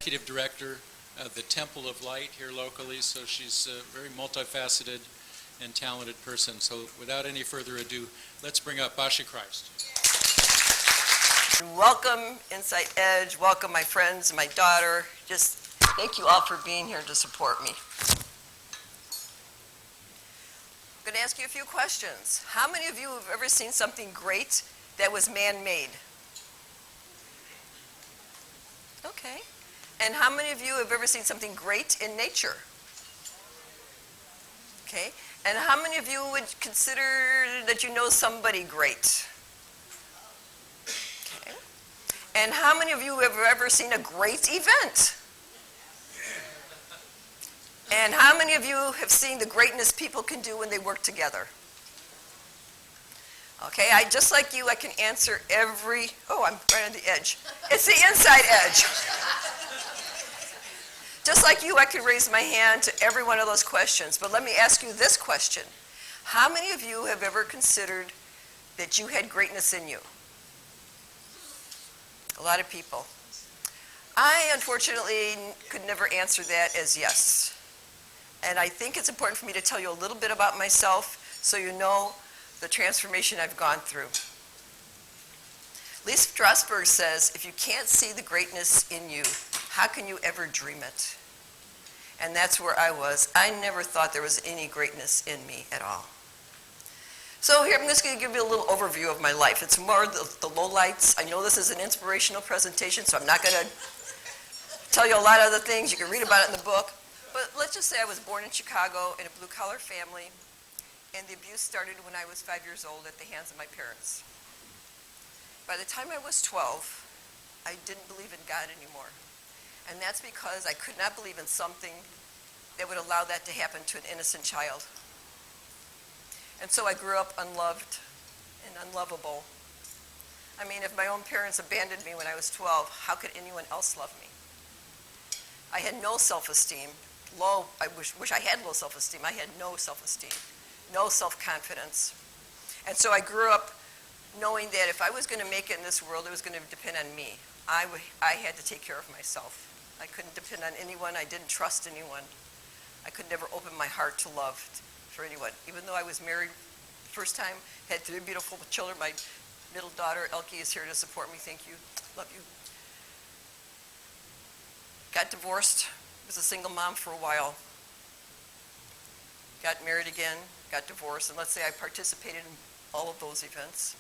executive director of the Temple of Light here locally, so she's a very multifaceted and talented person. So without any further ado, let's bring up Basia Christ. Welcome, Insight Edge. Welcome, my friends, my daughter. Just thank you all for being here to support me. I'm going to ask you a few questions. How many of you have ever seen something great that was man-made? Okay. And how many of you have ever seen something great in nature? Okay. And how many of you would consider that you know somebody great? Okay. And how many of you have ever seen a great event? And how many of you have seen the greatness people can do when they work together? Okay, just like you, I can answer every, I'm right on the edge. It's the inside edge. Just like you, I can raise my hand to every one of those questions. But let me ask you this question. How many of you have ever considered that you had greatness in you? A lot of people. I, unfortunately, could never answer that as yes. And I think it's important for me to tell you a little bit about myself so you know the transformation I've gone through. Lee Strasberg says, if you can't see the greatness in you, how can you ever dream it? And that's where I was. I never thought there was any greatness in me at all. So here, I'm just going to give you a little overview of my life. It's more the lowlights. I know this is an inspirational presentation, so I'm not going to tell you a lot of the things. You can read about it in the book. But let's just say I was born in Chicago in a blue-collar family, and the abuse started when I was 5 years old at the hands of my parents. By the time I was 12, I didn't believe in God anymore. And that's because I could not believe in something that would allow that to happen to an innocent child. And so I grew up unloved and unlovable. I mean, if my own parents abandoned me when I was 12, how could anyone else love me? I had no self-esteem. I wish I had low self-esteem. I had no self-esteem, no self-confidence. And so I grew up knowing that if I was going to make it in this world, it was going to depend on me. I had to take care of myself. I couldn't depend on anyone. I didn't trust anyone. I could never open my heart to love for anyone. Even though I was married the first time, had 3 beautiful children. My middle daughter, Elke, is here to support me. Thank you. Love you. Got divorced. Was a single mom for a while. Got married again. Got divorced. And let's say I participated in all of those events.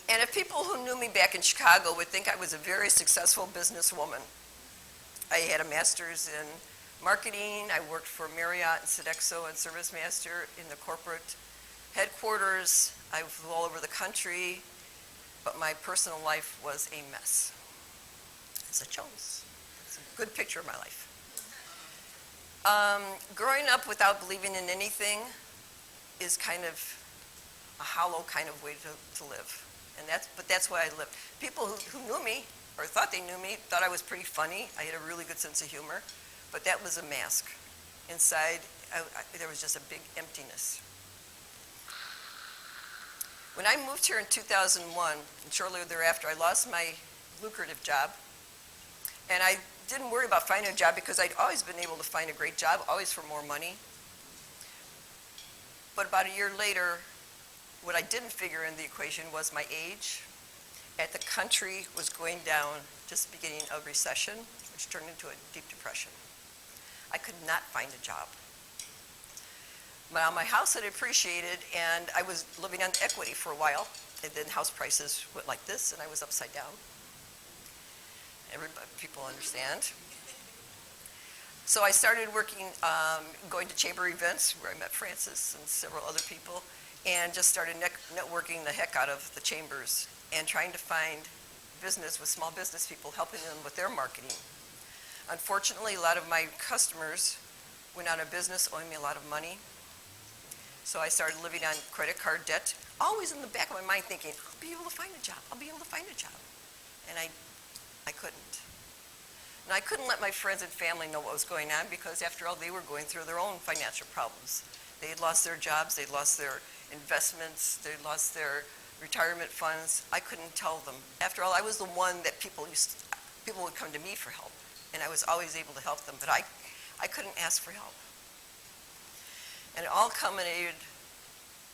And if people who knew me back in Chicago would think I was a very successful businesswoman. I had a master's in marketing. I worked for Marriott and Sodexo and Service Master in the corporate headquarters. I flew all over the country, but my personal life was a mess. As I chose. It's a good picture of my life. Growing up without believing in anything is kind of a hollow kind of way to live. But that's why I lived. People who knew me, or thought they knew me, thought I was pretty funny. I had a really good sense of humor. But that was a mask. Inside, there was just a big emptiness. When I moved here in 2001, and shortly thereafter, I lost my lucrative job. And I didn't worry about finding a job because I'd always been able to find a great job, always for more money. But about a year later, what I didn't figure in the equation was my age. The country was going down, just beginning a recession, which turned into a deep depression. I could not find a job. Well, my house had appreciated, and I was living on equity for a while. And then house prices went like this, and I was upside down. People understand. So I started working, going to chamber events where I met Francis and several other people, and just started networking the heck out of the chambers and trying to find business with small business people, helping them with their marketing. Unfortunately, a lot of my customers went out of business, owing me a lot of money. So I started living on credit card debt, always in the back of my mind thinking, I'll be able to find a job, I'll be able to find a job. And I couldn't. And I couldn't let my friends and family know what was going on because after all, they were going through their own financial problems. They had lost their jobs, they'd lost their investments, they'd lost their retirement funds. I couldn't tell them. After all, I was the one that people would come to me for help, and I was always able to help them, but I couldn't ask for help. And it all culminated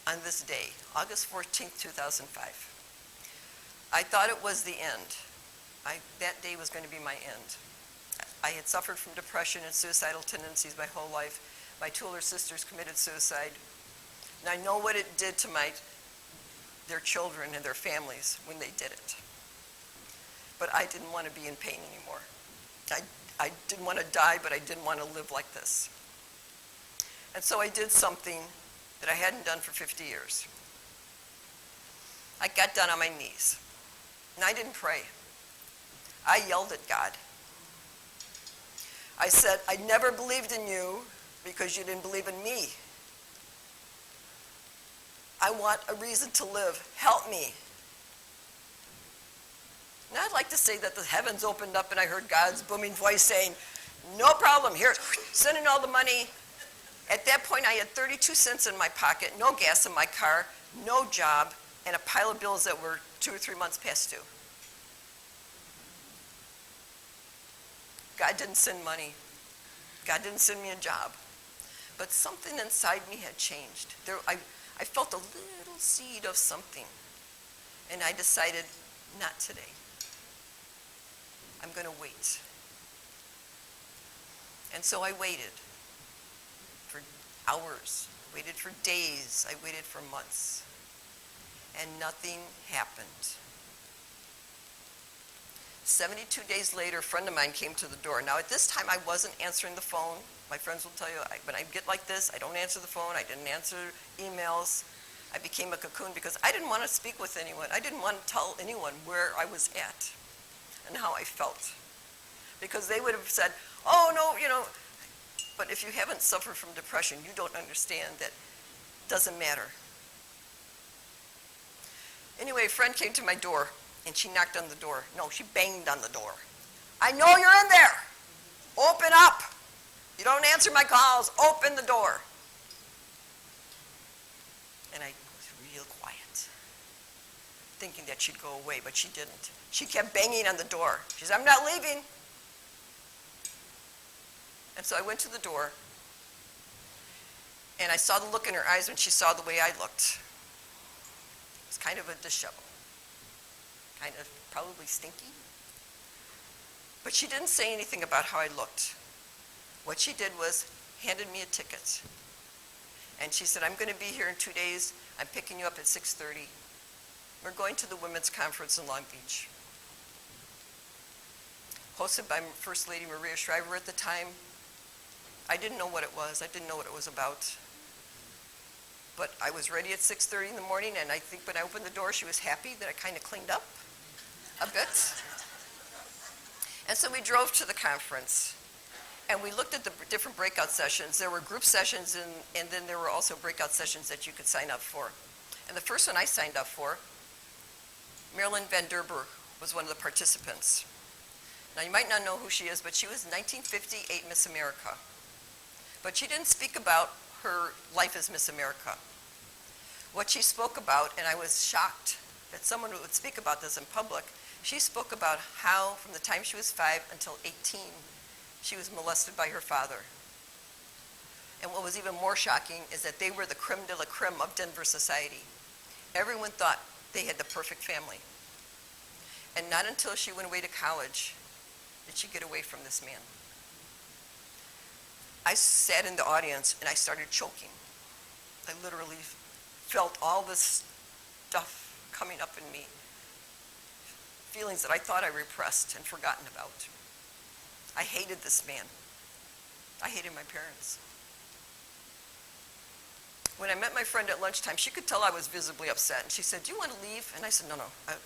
on this day, August 14th, 2005. I thought it was the end. That day was going to be my end. I had suffered from depression and suicidal tendencies my whole life. My two older sisters committed suicide. And I know what it did to their children and their families when they did it. But I didn't want to be in pain anymore. I didn't want to die, but I didn't want to live like this. And so I did something that I hadn't done for 50 years. I got down on my knees, and I didn't pray. I yelled at God. I said, I never believed in you because you didn't believe in me. I want a reason to live. Help me. And I'd like to say that the heavens opened up and I heard God's booming voice saying, no problem, here, send in all the money. At that point, I had 32 cents in my pocket, no gas in my car, no job, and a pile of bills that were 2 or 3 months past due. God didn't send money. God didn't send me a job. But something inside me had changed. I felt a little seed of something. And I decided, not today. I'm going to wait. And so I waited for hours, waited for days, I waited for months. And nothing happened. 72 days later, a friend of mine came to the door. Now, at this time, I wasn't answering the phone. My friends will tell you, when I get like this, I don't answer the phone. I didn't answer emails. I became a cocoon because I didn't want to speak with anyone. I didn't want to tell anyone where I was at and how I felt. Because they would have said, oh, no, But if you haven't suffered from depression, you don't understand that it doesn't matter. Anyway, a friend came to my door, and she knocked on the door. No, she banged on the door. I know you're in there. Open up. You don't answer my calls. Open the door. And I was real quiet, thinking that she'd go away, but she didn't. She kept banging on the door. She said, I'm not leaving. And so I went to the door, and I saw the look in her eyes when she saw the way I looked. It was kind of a disheveled, kind of probably stinky. But she didn't say anything about how I looked. What she did was handed me a ticket. And she said, I'm going to be here in 2 days. I'm picking you up at 6:30. We're going to the women's conference in Long Beach. Hosted by First Lady Maria Shriver at the time. I didn't know what it was. I didn't know what it was about. But I was ready at 6:30 in the morning, and I think when I opened the door, she was happy that I kind of cleaned up a bit. And so we drove to the conference, and we looked at the different breakout sessions. There were group sessions, and then there were also breakout sessions that you could sign up for. And the first one I signed up for, Marilyn Van Derber was one of the participants. Now, you might not know who she is, but she was 1958 Miss America. But she didn't speak about her life as Miss America. What she spoke about, and I was shocked that someone would speak about this in public, she spoke about how from the time she was 5 until 18, she was molested by her father. And what was even more shocking is that they were the creme de la creme of Denver society. Everyone thought they had the perfect family. And not until she went away to college did she get away from this man. I sat in the audience and I started choking. I literally felt all this stuff coming up in me. Feelings that I thought I repressed and forgotten about. I hated this man. I hated my parents. When I met my friend at lunchtime, she could tell I was visibly upset. And she said, do you want to leave? And I said, no,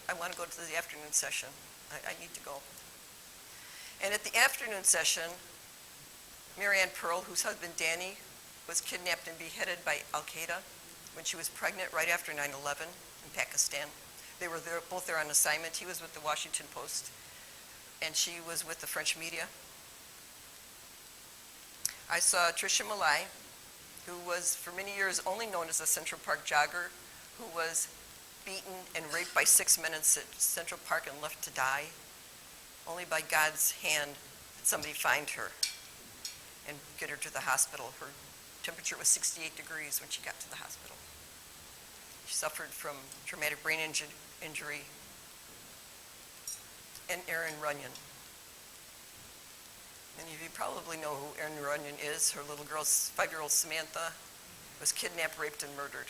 I want to go to the afternoon session. I need to go. And at the afternoon session, Marianne Pearl, whose husband Danny was kidnapped and beheaded by Al-Qaeda when she was pregnant right after 9/11 in Pakistan. They were both there on assignment. He was with the Washington Post, and she was with the French media. I saw Tricia Malai, who was for many years only known as a Central Park jogger, who was beaten, and raped by 6 men in Central Park and left to die. Only by God's hand did somebody find her and get her to the hospital. Her temperature was 68 degrees when she got to the hospital. She suffered from traumatic brain injury and Erin Runyon. Many of you probably know who Erin Runyon is. Her little girl, 5-year-old Samantha, was kidnapped, raped, and murdered.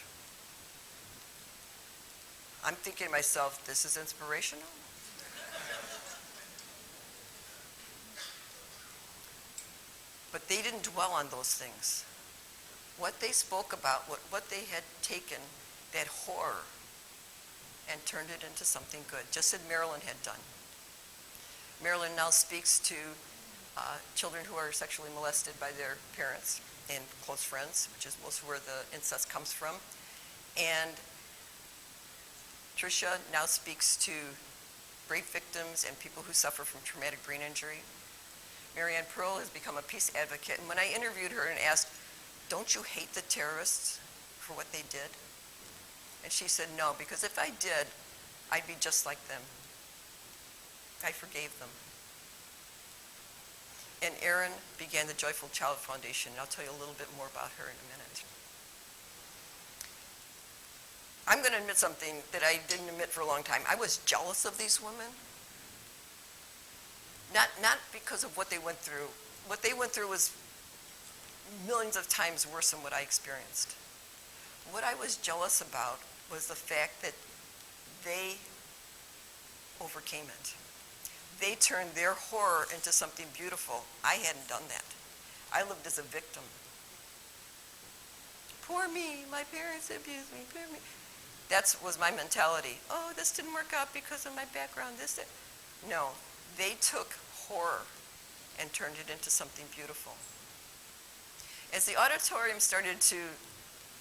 I'm thinking to myself, this is inspirational. But they didn't dwell on those things. What they spoke about, what they had taken, that horror, and turned it into something good, just as Marilyn had done. Marilyn now speaks to children who are sexually molested by their parents and close friends, which is most where the incest comes from. And Tricia now speaks to rape victims and people who suffer from traumatic brain injury. Marianne Pearl has become a peace advocate. And when I interviewed her and asked, don't you hate the terrorists for what they did? And she said, no, because if I did, I'd be just like them. I forgave them. And Erin began the Joyful Child Foundation. And I'll tell you a little bit more about her in a minute. I'm going to admit something that I didn't admit for a long time. I was jealous of these women. Not because of what they went through. What they went through was millions of times worse than what I experienced. What I was jealous about was the fact that they overcame it. They turned their horror into something beautiful. I hadn't done that. I lived as a victim. Poor me, my parents abused me, poor me. That was my mentality. Oh, this didn't work out because of my background. No, they took horror and turned it into something beautiful. As the auditorium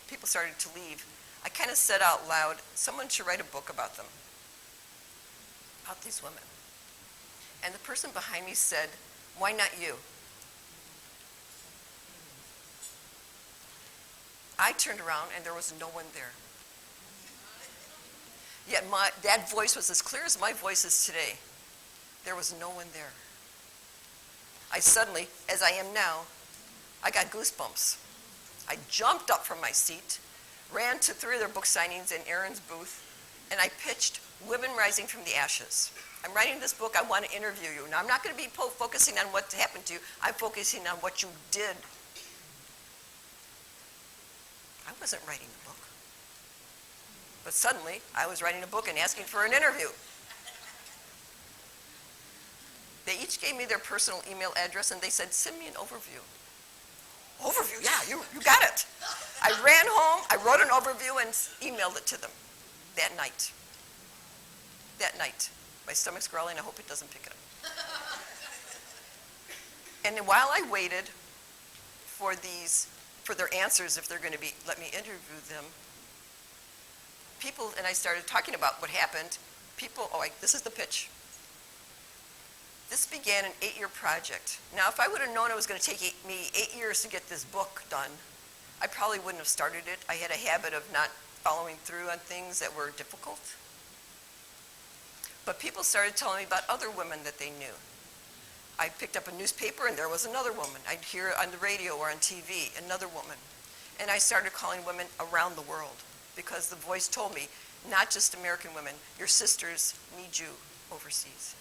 people started to leave, I kind of said out loud, someone should write a book about them, about these women. And the person behind me said, why not you? I turned around and there was no one there. Yet that voice was as clear as my voice is today. There was no one there. I suddenly, as I am now, I got goosebumps. I jumped up from my seat, ran to 3 of their book signings in Erin's booth, and I pitched Women Rising from the Ashes. I'm writing this book, I want to interview you. Now, I'm not going to be focusing on what happened to you, I'm focusing on what you did. I wasn't writing a book. But suddenly, I was writing a book and asking for an interview. They each gave me their personal email address and they said, send me an overview. Overview, yeah, you got it. I ran home, I wrote an overview and emailed it to them that night. That night. My stomach's growling, I hope it doesn't pick it up. And then while I waited for their answers, if they're going to let me interview them, and I started talking about what happened, this is the pitch. This began an 8-year project. Now, if I would have known it was going to take me 8 years to get this book done, I probably wouldn't have started it. I had a habit of not following through on things that were difficult. But people started telling me about other women that they knew. I picked up a newspaper and there was another woman. I'd hear on the radio or on TV, another woman. And I started calling women around the world because the voice told me, not just American women, your sisters need you overseas.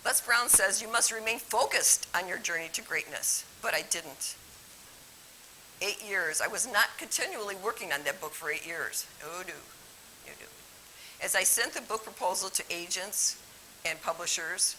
Les Brown says you must remain focused on your journey to greatness, but I didn't. 8 years. I was not continually working on that book for 8 years. Oh, no. You do. As I sent the book proposal to agents and publishers,